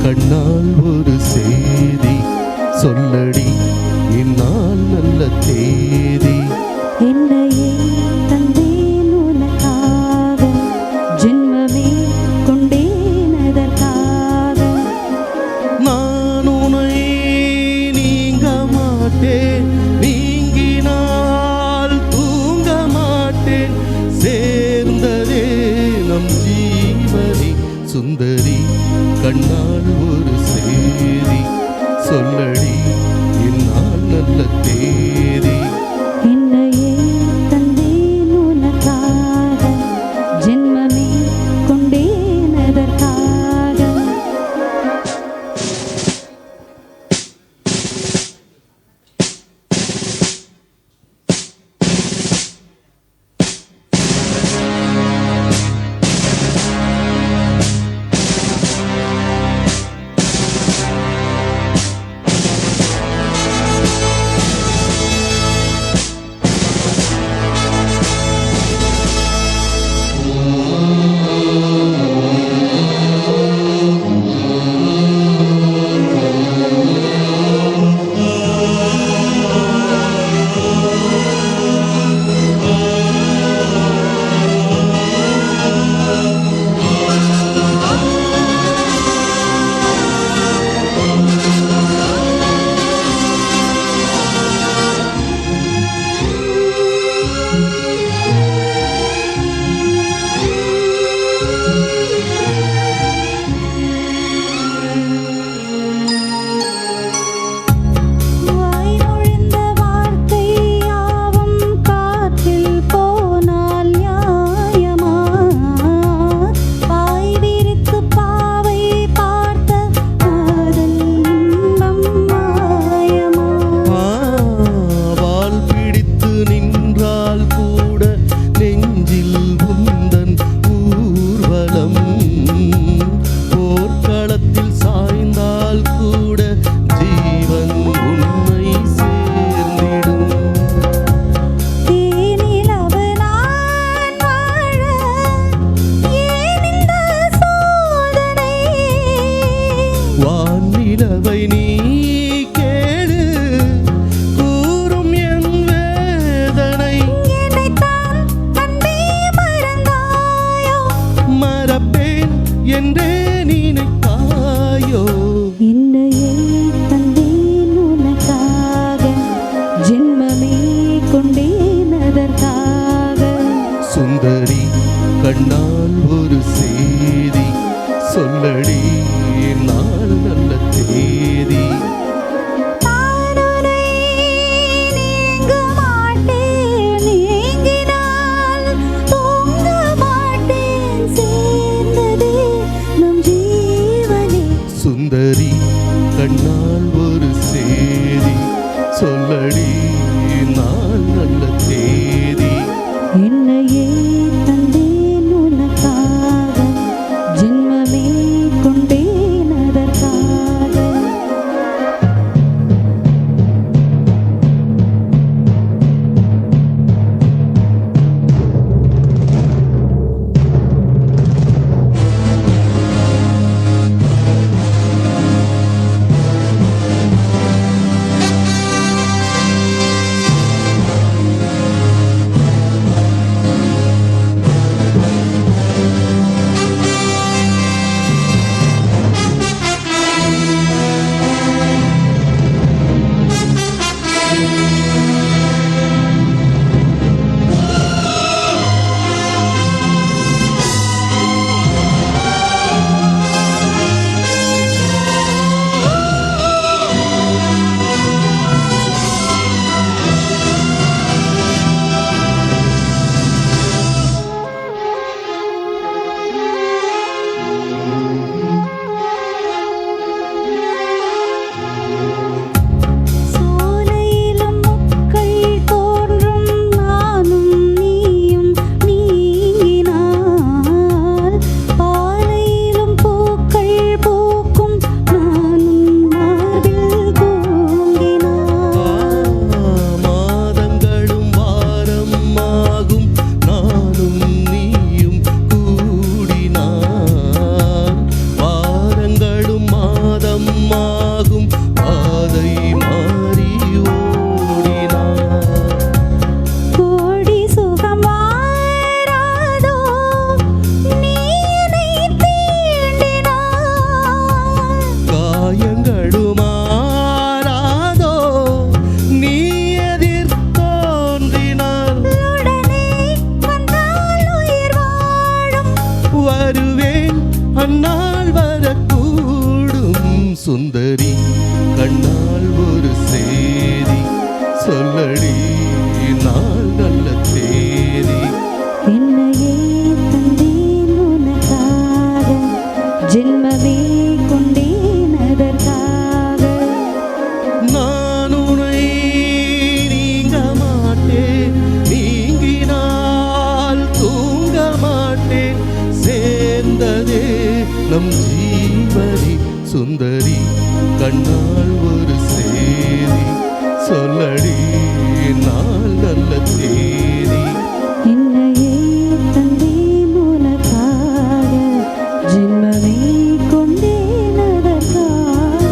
கண்ணால் ஒரு செய்தி சொல்லடி இந்நாள் நல்ல தேதி. என்னையே தந்தேன் உனக்காக, ஜென்மமே கொண்டேன் அதற்காக. நான் உன்னை நீங்க மாட்டேன், நீங்கினால் தூங்க மாட்டேன். சேர்ந்ததே நம் ஜீவனி சுந்தரி, கண்ணால் ஒரு செய்தி சொல்லடி இந்நாள் நல்ல தேதி. என்னையே தந்தேன் உனக்காக, ஜென்மமே கொண்டேன் அதற்காக. வாய்மொழிந்த வார்த்தை யாவும் காற்றில் போனால் நியாயமா? பாய் விரித்து பாவை பார்த்த காதல் இன்பம் மாயமா? வால் பிடித்து நின்றால் கூட நெஞ்சில் உந்தன் ஊர்வலம். போர்க்களத்தில் சாய்ந்தால் கூட ஜீவன் உன்னை சேர்ந்திடும். தேனிலவு நான் வாழ ஏன் இந்த சோதனை? வானிலவை நீ கேடு கூறும் என் வேதனை. என்னைத்தான் அன்பே மறந்தாயோ? மறப்பேன் என்றே நினைத்தாயோ? என்னையே தந்தேன் உனக்காக, ஜென்மமே கொண்டேன் அதற்காக. சுந்தரி, கண்ணால் ஒரு செய்தி சொல்லடி நாள் நல்ல தேதி. நான் உன்னை நீங்க மாட்டேன், நீங்கினால் தூங்க மாட்டேன். சேர்ந்ததே நம் ஜீவனே. சுந்தரி, கண்ணால் ஒரு செய்தி சொல்லடி நாள் நல்ல தேதி. என்னையே தந்தேன் உனக்காக, ஜென்மமே கொண்டேன் அதற்காக. சுந்தரி கண்ணால் ஒரு சேதி சொல்லடி நாள் நல்ல தேதி. என்னையே தந்தேன் உனக்காக ஜென்மமே கொண்டேன் அதற்காக நான் உன்னை நீங்க மாட்டேன் நீங்கினால் தூங்க மாட்டேன் சேர்ந்ததே நம் ஜீவனி சுந்தரி கண்ணால் ஒரு சேதி சொல்லடி நாள் நல்ல தேதி. என்னையே தந்தேன் உனக்காக ஜென்மமே கொண்டேன் அதற்காக.